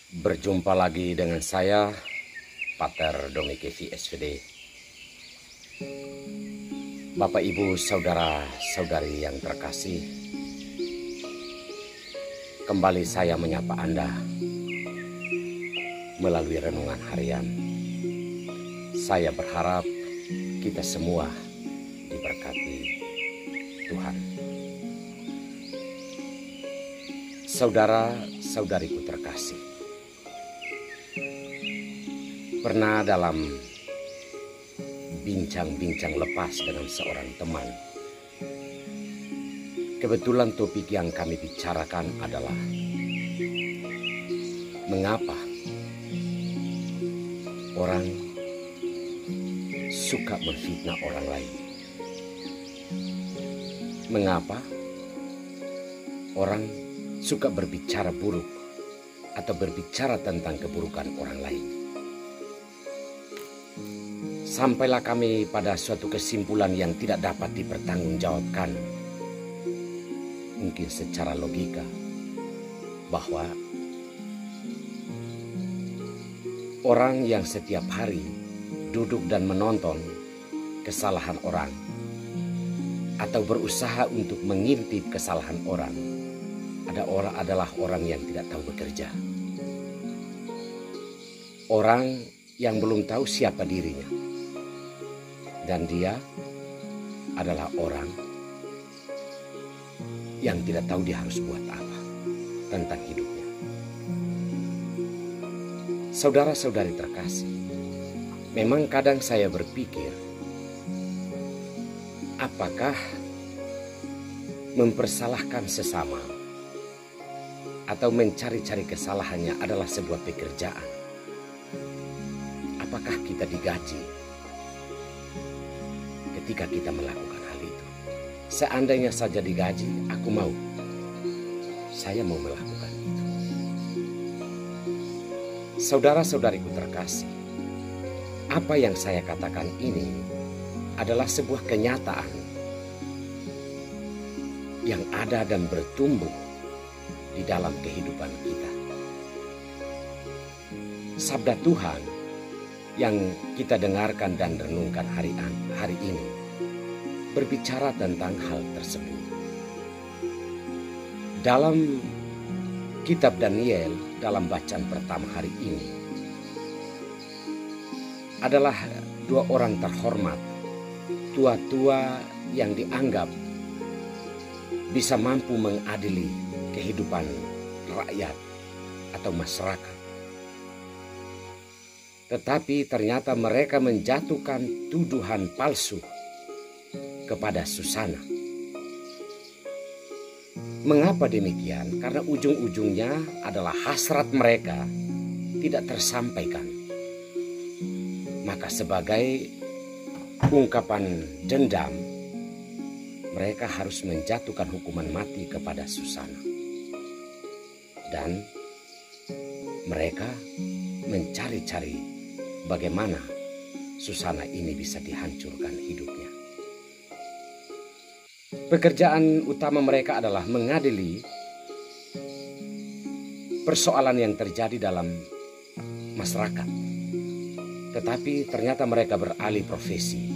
Berjumpa lagi dengan saya, Pater Domikevi SVD. Bapak, Ibu, saudara-saudari yang terkasih, kembali saya menyapa Anda melalui renungan harian. Saya berharap kita semua diberkati Tuhan. Saudara-saudariku terkasih, pernah dalam bincang-bincang lepas dengan seorang teman, kebetulan topik yang kami bicarakan adalah mengapa orang suka menfitnah orang lain. Mengapa orang suka berbicara buruk atau berbicara tentang keburukan orang lain. Sampailah kami pada suatu kesimpulan yang tidak dapat dipertanggungjawabkan, mungkin secara logika, bahwa orang yang setiap hari duduk dan menonton kesalahan orang atau berusaha untuk mengintip kesalahan orang adalah orang yang tidak tahu bekerja. Orang yang belum tahu siapa dirinya. Dan dia adalah orang yang tidak tahu dia harus buat apa tentang hidupnya. Saudara-saudari terkasih, memang kadang saya berpikir, apakah mempersalahkan sesama atau mencari-cari kesalahannya adalah sebuah pekerjaan? Apakah kita digaji ketika kita melakukan hal itu? Seandainya saja digaji, saya mau melakukan itu. Saudara-saudariku terkasih, apa yang saya katakan ini adalah sebuah kenyataan yang ada dan bertumbuh di dalam kehidupan kita. Sabda Tuhan yang kita dengarkan dan renungkan hari ini berbicara tentang hal tersebut. Dalam kitab Daniel, dalam bacaan pertama hari ini, adalah dua orang terhormat, tua-tua yang dianggap bisa mampu mengadili kehidupan rakyat atau masyarakat. Tetapi ternyata mereka menjatuhkan tuduhan palsu kepada Susana. Mengapa demikian? Karena ujung-ujungnya adalah hasrat mereka tidak tersampaikan. Maka sebagai ungkapan dendam, mereka harus menjatuhkan hukuman mati kepada Susana. Dan mereka mencari-cari bagaimana Susana ini bisa dihancurkan hidupnya. Pekerjaan utama mereka adalah mengadili persoalan yang terjadi dalam masyarakat. Tetapi ternyata mereka beralih profesi,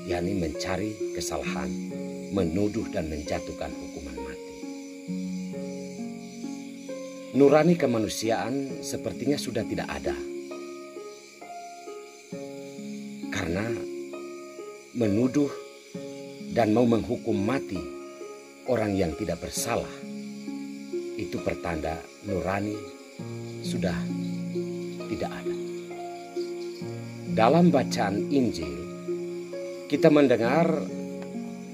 yakni mencari kesalahan, menuduh dan menjatuhkan hukuman mati. Nurani kemanusiaan sepertinya sudah tidak ada. Karena menuduh dan mau menghukum mati orang yang tidak bersalah, itu pertanda nurani sudah tidak ada. Dalam bacaan Injil, kita mendengar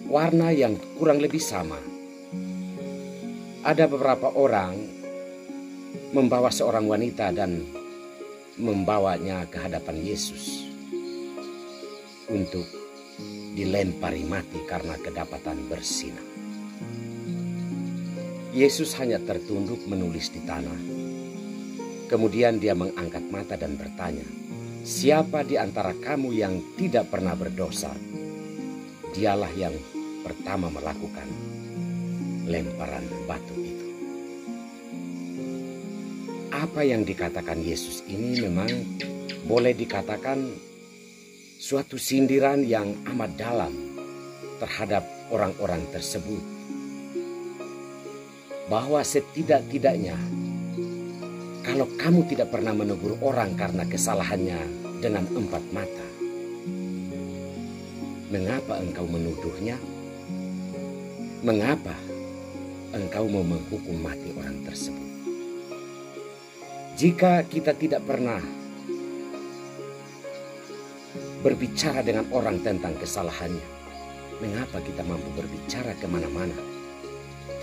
warna yang kurang lebih sama. Ada beberapa orang membawa seorang wanita dan membawanya ke hadapan Yesus untuk dilempari mati karena kedapatan bersinar. Yesus hanya tertunduk menulis di tanah. Kemudian dia mengangkat mata dan bertanya, "Siapa di antara kamu yang tidak pernah berdosa? Dialah yang pertama melakukan lemparan batu itu." apa yang dikatakan Yesus ini memang boleh dikatakan suatu sindiran yang amat dalam terhadap orang-orang tersebut. Bahwa setidak-tidaknya kalau kamu tidak pernah menegur orang karena kesalahannya dengan 4 mata, mengapa engkau menuduhnya? Mengapa engkau mau menghukum mati orang tersebut? Jika kita tidak pernah berbicara dengan orang tentang kesalahannya, mengapa kita mampu berbicara kemana-mana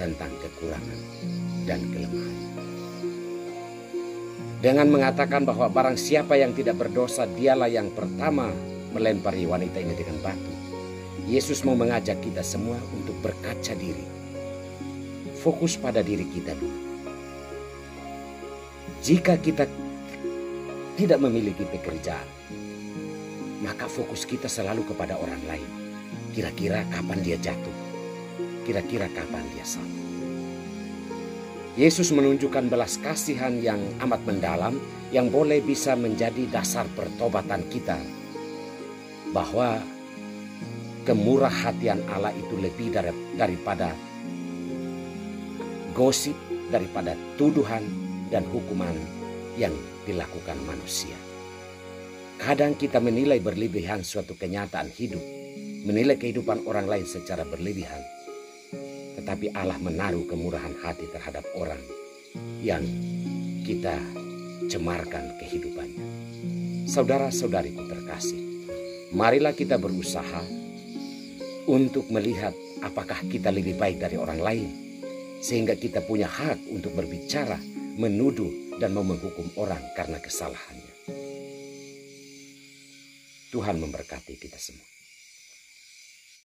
tentang kekurangan dan kelemahan? Dengan mengatakan bahwa barang siapa yang tidak berdosa, dialah yang pertama melempari wanita ini dengan batu. Yesus mau mengajak kita semua untuk berkaca diri. Fokus pada diri kita dulu. Jika kita tidak memiliki pekerjaan, maka fokus kita selalu kepada orang lain. Kira-kira kapan dia jatuh? Kira-kira kapan dia salah? Yesus menunjukkan belas kasihan yang amat mendalam yang boleh bisa menjadi dasar pertobatan kita. Bahwa kemurahhatian Allah itu lebih daripada gosip, daripada tuduhan dan hukuman yang dilakukan manusia. Kadang kita menilai berlebihan suatu kenyataan hidup, menilai kehidupan orang lain secara berlebihan. Tetapi Allah menaruh kemurahan hati terhadap orang yang kita cemarkan kehidupannya. Saudara-saudariku terkasih, marilah kita berusaha untuk melihat apakah kita lebih baik dari orang lain, sehingga kita punya hak untuk berbicara, menuduh, dan menghukum orang karena kesalahannya. Tuhan memberkati kita semua.